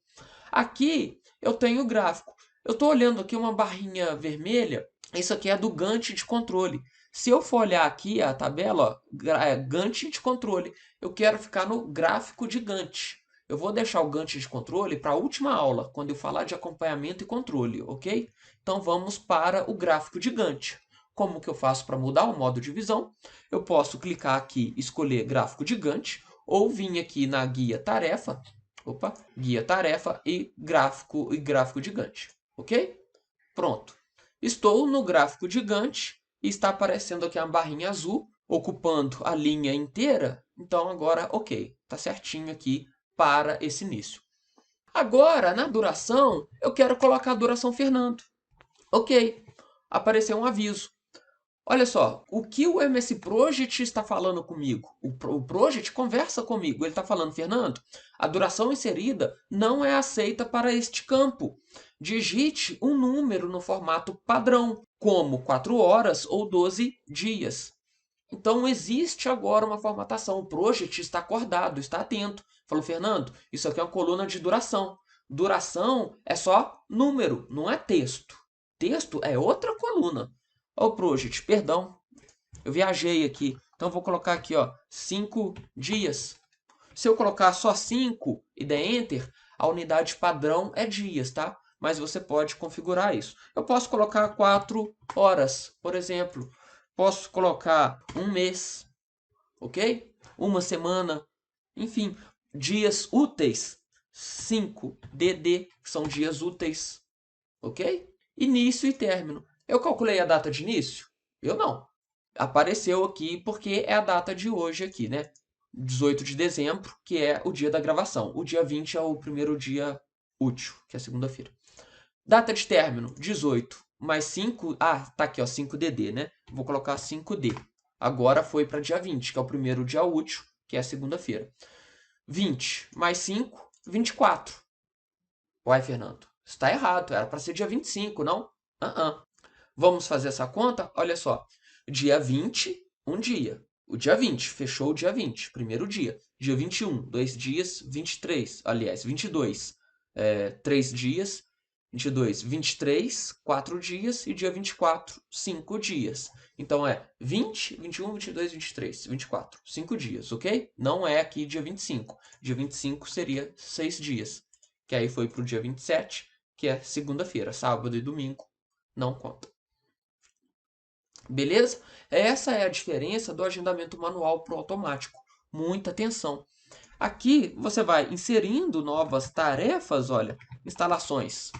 Aqui eu tenho o gráfico. Eu estou olhando aqui uma barrinha vermelha. Isso aqui é do Gantt de controle. Se eu for olhar aqui a tabela, ó, Gantt de controle, eu quero ficar no gráfico de Gantt. Eu vou deixar o Gantt de controle para a última aula, quando eu falar de acompanhamento e controle, ok? Então vamos para o gráfico de Gantt. Como que eu faço para mudar o modo de visão? Eu posso clicar aqui, escolher gráfico de Gantt, ou vir aqui na guia tarefa, guia tarefa e gráfico de Gantt, ok? Pronto. Estou no gráfico de Gantt e está aparecendo aqui uma barrinha azul, ocupando a linha inteira. Então agora, ok, está certinho aqui para esse início. Agora, na duração, eu quero colocar a duração Fernando. Ok, apareceu um aviso. Olha só, o que o MS Project está falando comigo? O Project conversa comigo. Ele está falando, Fernando, a duração inserida não é aceita para este campo. Digite um número no formato padrão, como 4 horas ou 12 dias. Então existe agora uma formatação. O Project está acordado, está atento. Falou, Fernando, isso aqui é uma coluna de duração. Duração é só número, não é texto. Texto é outra coluna. Ó, o Project, perdão, eu viajei aqui. Então vou colocar aqui, ó, 5 dias. Se eu colocar só 5 e der Enter, a unidade padrão é dias, tá? Mas você pode configurar isso. Eu posso colocar 4 horas, por exemplo. Posso colocar um mês, ok? Uma semana, enfim, dias úteis. 5 DD, que são dias úteis, ok? Início e término. Eu calculei a data de início? Eu não. Apareceu aqui porque é a data de hoje aqui, né? 18 de dezembro, que é o dia da gravação. O dia 20 é o primeiro dia útil, que é segunda-feira. Data de término, 18 mais 5. Ah, tá aqui, ó, 5DD, né? Vou colocar 5D. Agora foi para dia 20, que é o primeiro dia útil, que é a segunda-feira. 20 mais 5, 24. Uai, Fernando, está errado. Era para ser dia 25, não? Vamos fazer essa conta? Olha só. Dia 20, um dia. O dia 20, fechou o dia 20, primeiro dia. Dia 21, 2 dias, 23. Aliás, 22, 3 dias. 22, 23, 4 dias. E dia 24, 5 dias. Então é 20, 21, 22, 23, 24. 5 dias, ok? Não é aqui dia 25. Dia 25 seria 6 dias. Que aí foi para o dia 27, que é segunda-feira. Sábado e domingo não conta. Beleza? Essa é a diferença do agendamento manual para o automático. Muita atenção. Aqui você vai inserindo novas tarefas, olha, instalações,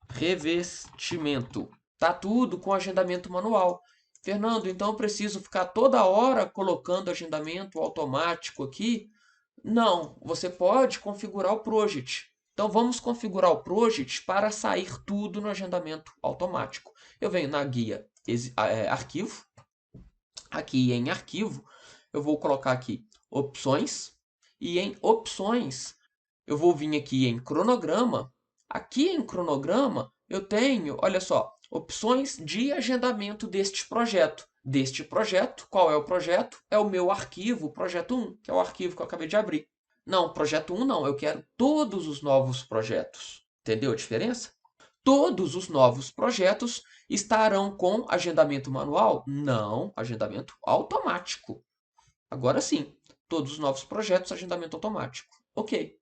revestimento. Tá tudo com agendamento manual. Fernando, então eu preciso ficar toda hora colocando agendamento automático aqui? Não, você pode configurar o project. Então vamos configurar o project para sair tudo no agendamento automático. Eu venho na guia arquivo. Aqui em arquivo, eu vou colocar aqui opções. E em opções, eu vou vir aqui em cronograma. Aqui em cronograma, eu tenho, olha só, opções de agendamento deste projeto. Qual é o projeto? É o meu arquivo, projeto 1, que é o arquivo que eu acabei de abrir. Não, projeto 1 não, eu quero todos os novos projetos. Entendeu a diferença? Todos os novos projetos estarão com agendamento manual? Não, agendamento automático. Agora sim, todos os novos projetos, agendamento automático. Ok.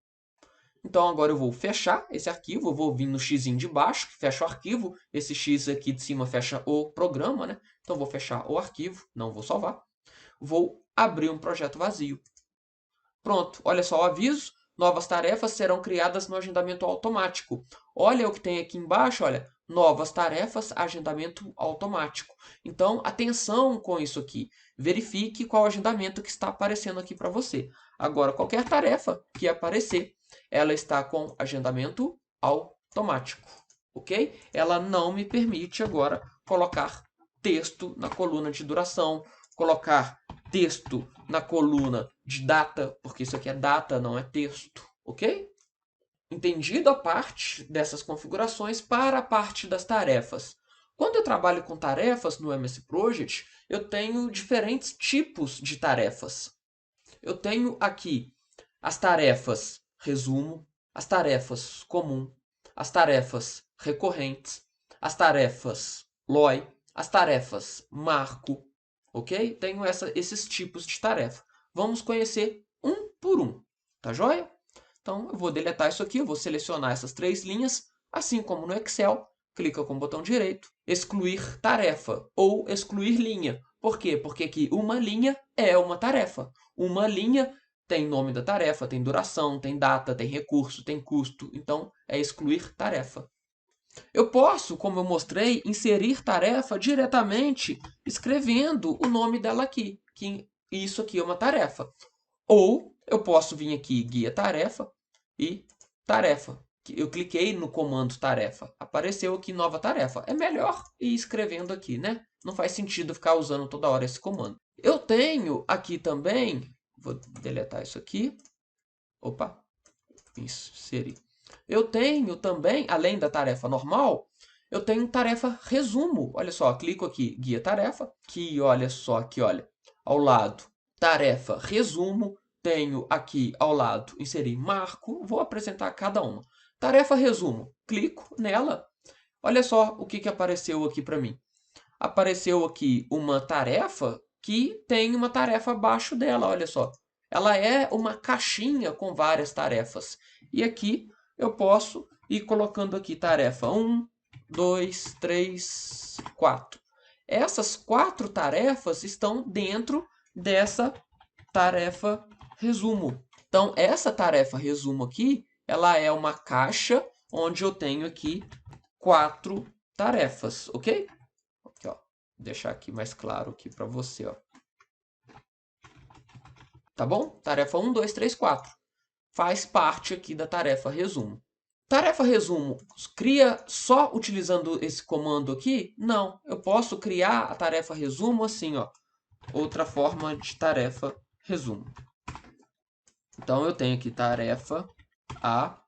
Então agora eu vou fechar esse arquivo, eu vou vir no x de baixo, que fecha o arquivo, esse x aqui de cima fecha o programa, né? Então vou fechar o arquivo, não vou salvar. Vou abrir um projeto vazio. Pronto, olha só o aviso. Novas tarefas serão criadas no agendamento automático. Olha o que tem aqui embaixo, olha. Novas tarefas, agendamento automático. Então, atenção com isso aqui. Verifique qual agendamento que está aparecendo aqui para você. Agora, qualquer tarefa que aparecer, ela está com agendamento automático, ok? Ela não me permite agora colocar texto na coluna de duração, colocar texto na coluna de data, porque isso aqui é data, não é texto, ok? Entendido a parte dessas configurações para a parte das tarefas. Quando eu trabalho com tarefas no MS Project, eu tenho diferentes tipos de tarefas. Eu tenho aqui as tarefas resumo, as tarefas comum, as tarefas recorrentes, as tarefas LOI, as tarefas marco, ok? Tenho esses tipos de tarefa. Vamos conhecer um por um, tá joia? Então, eu vou deletar isso aqui, eu vou selecionar essas 3 linhas, assim como no Excel, clica com o botão direito, excluir tarefa ou excluir linha. Por quê? Porque aqui uma linha é uma tarefa. Uma linha tem nome da tarefa, tem duração, tem data, tem recurso, tem custo. Então, é excluir tarefa. Eu posso, como eu mostrei, inserir tarefa diretamente escrevendo o nome dela aqui, que isso aqui é uma tarefa. Ou eu posso vir aqui, guia tarefa e tarefa. Eu cliquei no comando tarefa, apareceu aqui nova tarefa. É melhor ir escrevendo aqui, né? Não faz sentido ficar usando toda hora esse comando. Eu tenho aqui também, vou deletar isso aqui. Opa, inserir. Eu tenho também, além da tarefa normal, eu tenho tarefa resumo. Olha só, clico aqui, guia tarefa, que olha só aqui, olha, ao lado, tarefa resumo, tenho aqui ao lado, inserir marco, vou apresentar cada uma. Tarefa resumo, clico nela, olha só o que apareceu aqui para mim. Apareceu aqui uma tarefa que tem uma tarefa abaixo dela, olha só. Ela é uma caixinha com várias tarefas. E aqui eu posso ir colocando aqui tarefa 1, 2, 3, 4. Essas 4 tarefas estão dentro dessa tarefa resumo. Então, essa tarefa resumo aqui, ela é uma caixa onde eu tenho aqui 4 tarefas, ok? Aqui, ó. Vou deixar aqui mais claro aqui para você, ó. Tá bom? Tarefa 1, 2, 3, 4. Faz parte aqui da tarefa resumo. Tarefa resumo, cria só utilizando esse comando aqui? Não, eu posso criar a tarefa resumo assim, ó. Outra forma de tarefa resumo. Então, eu tenho aqui tarefa A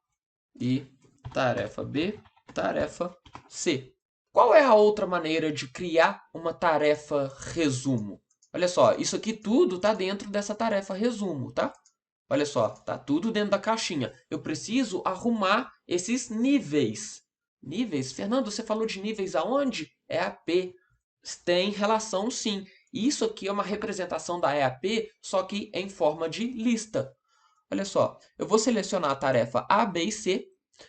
e tarefa B, tarefa C. Qual é a outra maneira de criar uma tarefa resumo? Olha só, isso aqui tudo está dentro dessa tarefa resumo, tá? Olha só, tá tudo dentro da caixinha. Eu preciso arrumar esses níveis. Níveis? Fernando, você falou de níveis aonde? EAP. Tem relação, sim. Isso aqui é uma representação da EAP, só que em forma de lista. Olha só, eu vou selecionar a tarefa A, B e C.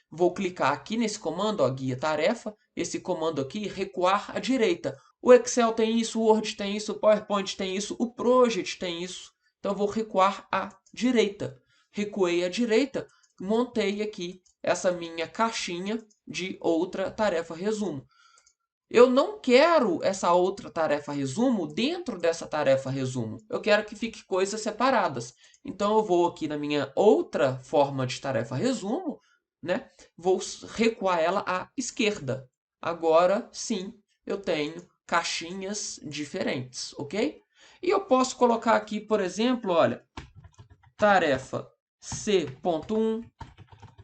Vou clicar aqui nesse comando, ó, guia tarefa. Esse comando aqui, recuar à direita. O Excel tem isso, o Word tem isso, o PowerPoint tem isso, o Project tem isso. Então, eu vou recuar à direita. Recuei à direita, montei aqui essa minha caixinha de outra tarefa resumo. Eu não quero essa outra tarefa resumo dentro dessa tarefa resumo. Eu quero que fique coisas separadas. Então, eu vou aqui na minha outra forma de tarefa resumo, né? Vou recuar ela à esquerda. Agora, sim, eu tenho caixinhas diferentes, ok? E eu posso colocar aqui, por exemplo, olha, tarefa C.1,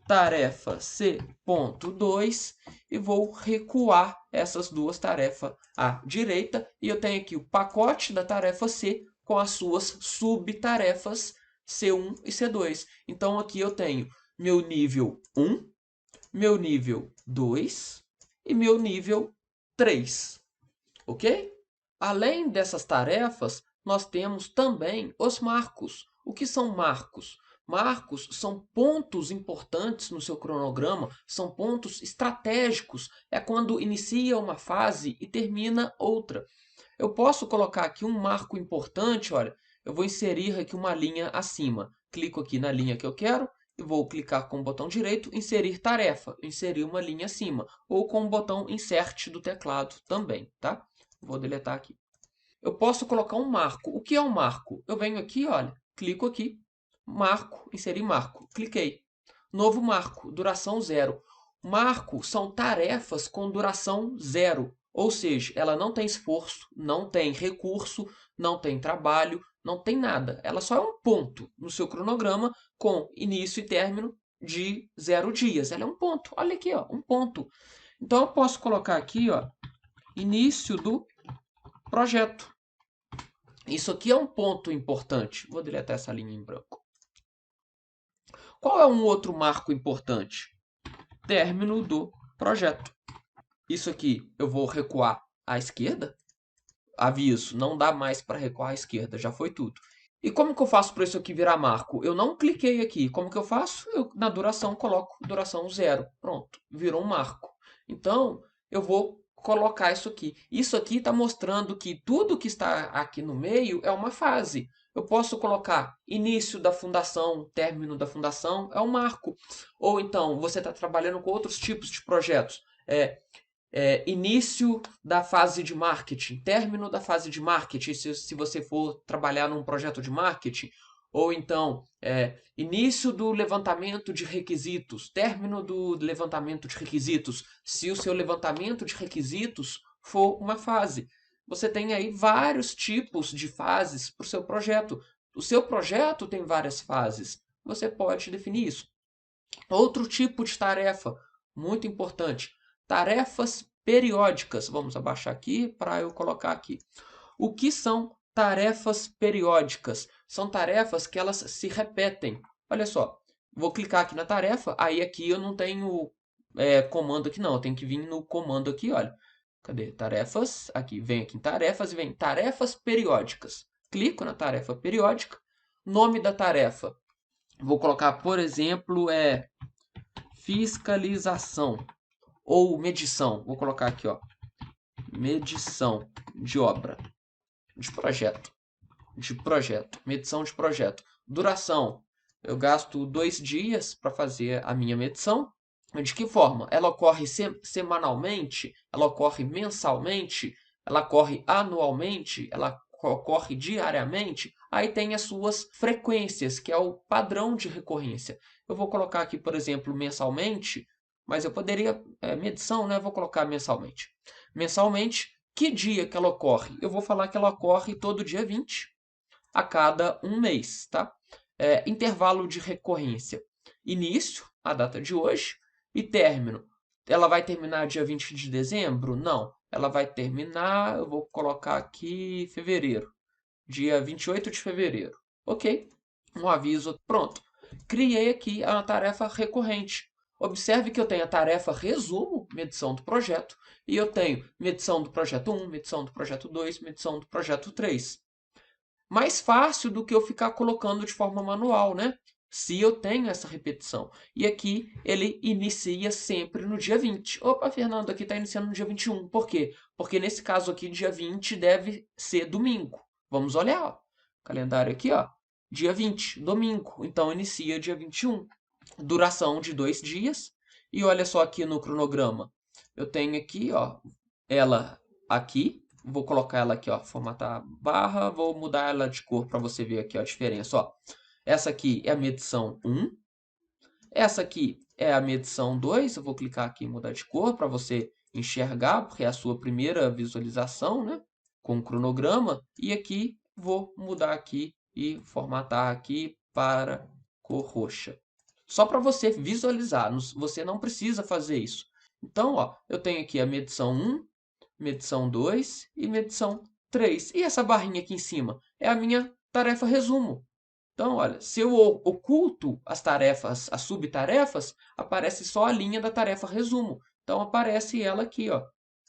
tarefa C.2 e vou recuar essas duas tarefas à direita. E eu tenho aqui o pacote da tarefa C com as suas subtarefas C1 e C2. Então, aqui eu tenho meu nível 1, meu nível 2 e meu nível 3. Ok? Além dessas tarefas, nós temos também os marcos. O que são marcos? Marcos são pontos importantes no seu cronograma, são pontos estratégicos. É quando inicia uma fase e termina outra. Eu posso colocar aqui um marco importante, olha, eu vou inserir aqui uma linha acima. Clico aqui na linha que eu quero e vou clicar com o botão direito, inserir tarefa, inserir uma linha acima, ou com o botão insert do teclado também, tá? Vou deletar aqui. Eu posso colocar um marco. O que é um marco? Eu venho aqui, olha, clico aqui, marco, inserir marco. Cliquei. Novo marco, duração 0. Marco são tarefas com duração 0. Ou seja, ela não tem esforço, não tem recurso, não tem trabalho, não tem nada. Ela só é um ponto no seu cronograma com início e término de 0 dias. Ela é um ponto. Olha aqui, ó, um ponto. Então eu posso colocar aqui, ó, início do projeto. Isso aqui é um ponto importante. Vou deletar essa linha em branco. Qual é um outro marco importante? Término do projeto. Isso aqui eu vou recuar à esquerda. Aviso, não dá mais para recuar à esquerda, já foi tudo. E como que eu faço para isso aqui virar marco? Eu não cliquei aqui. Como que eu faço? Eu, na duração, coloco duração 0. Pronto, virou um marco. Então, eu vou colocar isso aqui. Isso aqui está mostrando que tudo que está aqui no meio é uma fase. Eu posso colocar início da fundação, término da fundação, é um marco. Ou então, você está trabalhando com outros tipos de projetos. Início da fase de marketing, término da fase de marketing, se você for trabalhar num projeto de marketing, ou então início do levantamento de requisitos, término do levantamento de requisitos, se o seu levantamento de requisitos for uma fase. Você tem aí vários tipos de fases para o seu projeto. O seu projeto tem várias fases. Você pode definir isso. Outro tipo de tarefa, muito importante, tarefas periódicas. Vamos abaixar aqui para eu colocar aqui. O que são tarefas periódicas? São tarefas que elas se repetem. Olha só, vou clicar aqui na tarefa, aí aqui eu não tenho comando aqui não, eu tenho que vir no comando aqui, olha. Cadê? Tarefas, aqui, vem aqui em tarefas e vem tarefas periódicas. Clico na tarefa periódica, nome da tarefa. Vou colocar, por exemplo, fiscalização ou medição. Vou colocar aqui, ó, medição de obra, de projeto, medição de projeto. Duração, eu gasto 2 dias para fazer a minha medição. De que forma? Ela ocorre semanalmente, ela ocorre mensalmente, ela ocorre anualmente, ela ocorre diariamente. Aí tem as suas frequências, que é o padrão de recorrência. Eu vou colocar aqui, por exemplo, mensalmente, mas eu poderia, medição, né? Vou colocar mensalmente. Mensalmente, que dia que ela ocorre? Eu vou falar que ela ocorre todo dia 20, a cada um mês, tá? Intervalo de recorrência. Início, a data de hoje, e término. Ela vai terminar dia 20 de dezembro? Não. Ela vai terminar, eu vou colocar aqui fevereiro. Dia 28 de fevereiro. Ok. Um aviso. Pronto. Criei aqui a tarefa recorrente. Observe que eu tenho a tarefa resumo, medição do projeto, e eu tenho medição do projeto 1, medição do projeto 2, medição do projeto 3. Mais fácil do que eu ficar colocando de forma manual, né? Se eu tenho essa repetição. E aqui ele inicia sempre no dia 20. Opa, Fernando, aqui está iniciando no dia 21. Por quê? Porque nesse caso aqui, dia 20 deve ser domingo. Vamos olhar, ó. Calendário aqui, ó. Dia 20, domingo. Então inicia dia 21. Duração de 2 dias. E olha só aqui no cronograma. Eu tenho aqui, ó, ela aqui. Vou colocar ela aqui, ó, formatar a barra, vou mudar ela de cor para você ver aqui, ó, a diferença, ó. Essa aqui é a medição 1, essa aqui é a medição 2, eu vou clicar aqui em mudar de cor para você enxergar, porque é a sua primeira visualização, né, com o cronograma, e aqui vou mudar aqui e formatar aqui para cor roxa. Só para você visualizar, você não precisa fazer isso. Então, ó, eu tenho aqui a medição 1, medição 2 e medição 3. E essa barrinha aqui em cima é a minha tarefa resumo. Então, olha, se eu oculto as tarefas, as subtarefas, aparece só a linha da tarefa resumo. Então, aparece ela aqui, ó.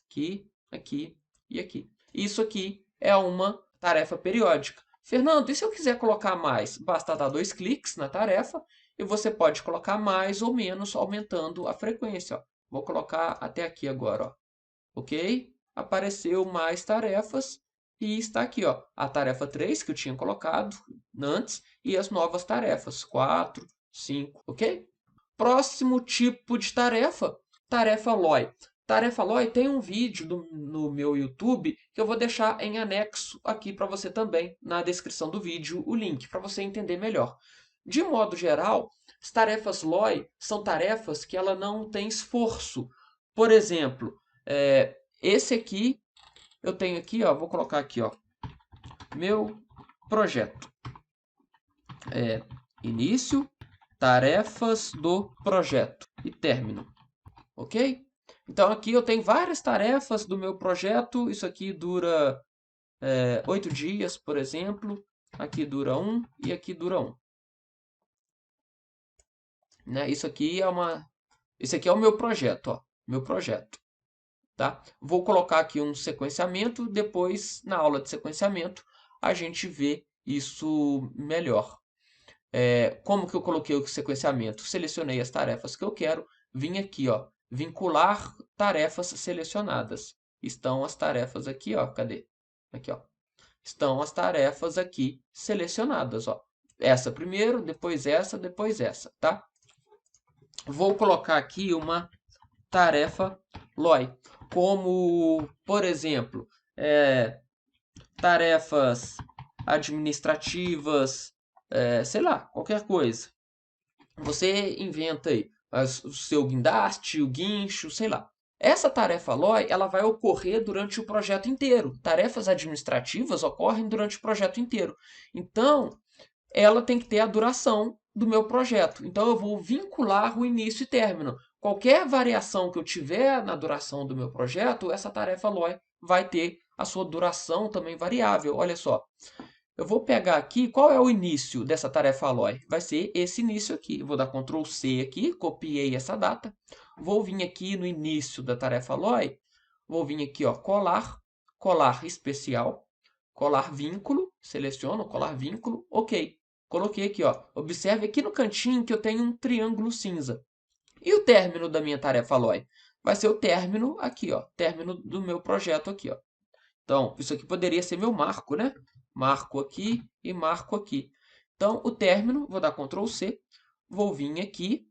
Aqui, aqui e aqui. Isso aqui é uma tarefa periódica. Fernando, e se eu quiser colocar mais? Basta dar 2 cliques na tarefa e você pode colocar mais ou menos, aumentando a frequência. Ó. Vou colocar até aqui agora, ó. Ok? Apareceu mais tarefas e está aqui, ó, a tarefa 3 que eu tinha colocado antes e as novas tarefas, 4, 5, ok? Próximo tipo de tarefa, tarefa LOI. Tarefa LOI tem um vídeo no meu YouTube que eu vou deixar em anexo aqui para você também, na descrição do vídeo, o link, para você entender melhor. De modo geral, as tarefas LOI são tarefas que ela não tem esforço. Por exemplo, esse aqui, eu tenho aqui, ó, vou colocar aqui, ó, meu projeto. Início, tarefas do projeto e término, ok? Então aqui eu tenho várias tarefas do meu projeto, isso aqui dura 8 dias, por exemplo, aqui dura 1 e aqui dura 1. Né? Isso aqui é o meu projeto, ó, meu projeto. Tá? Vou colocar aqui um sequenciamento, depois na aula de sequenciamento a gente vê isso melhor. Como que eu coloquei o sequenciamento? Selecionei as tarefas que eu quero, vim aqui, ó, vincular tarefas selecionadas. Estão as tarefas aqui, ó, cadê? Aqui, ó. Estão as tarefas aqui selecionadas, ó. Essa primeiro, depois essa, tá? Vou colocar aqui uma tarefa LOI, como, por exemplo, tarefas administrativas, sei lá, qualquer coisa. Você inventa aí o seu guindaste, o guincho, sei lá. Essa tarefa LOI, ela vai ocorrer durante o projeto inteiro. Tarefas administrativas ocorrem durante o projeto inteiro. Então, ela tem que ter a duração do meu projeto. Então, eu vou vincular o início e término. Qualquer variação que eu tiver na duração do meu projeto, essa tarefa LOI vai ter a sua duração também variável. Olha só, eu vou pegar aqui, qual é o início dessa tarefa LOI? Vai ser esse início aqui. Eu vou dar Ctrl C aqui, copiei essa data. Vou vir aqui no início da tarefa LOI, vou vir aqui, ó, colar especial, colar vínculo, seleciono, colar vínculo, ok. Coloquei aqui, ó. Observe aqui no cantinho que eu tenho um triângulo cinza. E o término da minha tarefa LOI? Vai ser o término aqui, ó. Término do meu projeto aqui, ó. Então, isso aqui poderia ser meu marco, né? Marco aqui e marco aqui. Então, o término, vou dar Ctrl C, vou vir aqui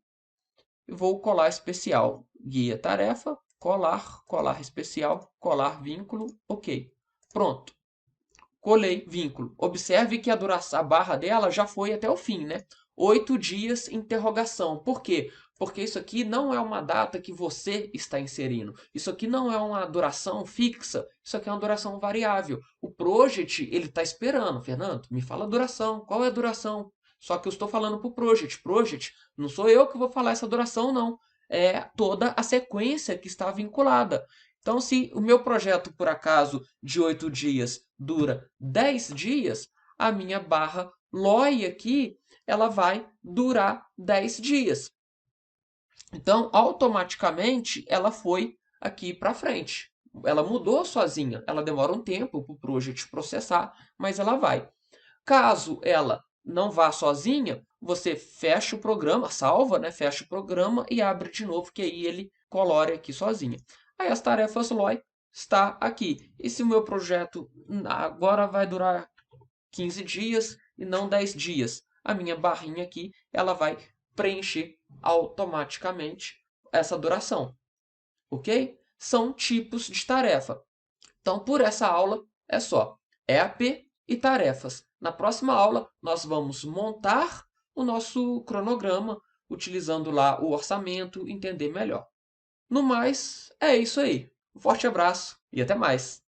e vou colar especial. Guia tarefa, colar, colar especial, colar vínculo, ok. Pronto. Colei vínculo. Observe que a duração, a barra dela já foi até o fim, né? 8 dias, interrogação. Por quê? Porque isso aqui não é uma data que você está inserindo. Isso aqui não é uma duração fixa. Isso aqui é uma duração variável. O Project, ele está esperando. Fernando, me fala a duração. Qual é a duração? Só que eu estou falando para o Project. Project, não sou eu que vou falar essa duração, não. É toda a sequência que está vinculada. Então, se o meu projeto, por acaso, de 8 dias dura 10 dias, a minha barra LOI aqui, ela vai durar 10 dias. Então, automaticamente, ela foi aqui para frente. Ela mudou sozinha. Ela demora um tempo para o project processar, mas ela vai. Caso ela não vá sozinha, você fecha o programa, salva, né? Fecha o programa e abre de novo, que aí ele colore aqui sozinha. Aí as tarefas LOI está aqui. E se o meu projeto agora vai durar 15 dias e não 10 dias, a minha barrinha aqui, ela vai preencher automaticamente essa duração. Ok? são tipos de tarefa. Então, por essa aula é só EAP e tarefas. Na próxima aula, nós vamos montar o nosso cronograma, utilizando lá o orçamento, entender melhor. No mais, é isso aí. Um forte abraço e até mais!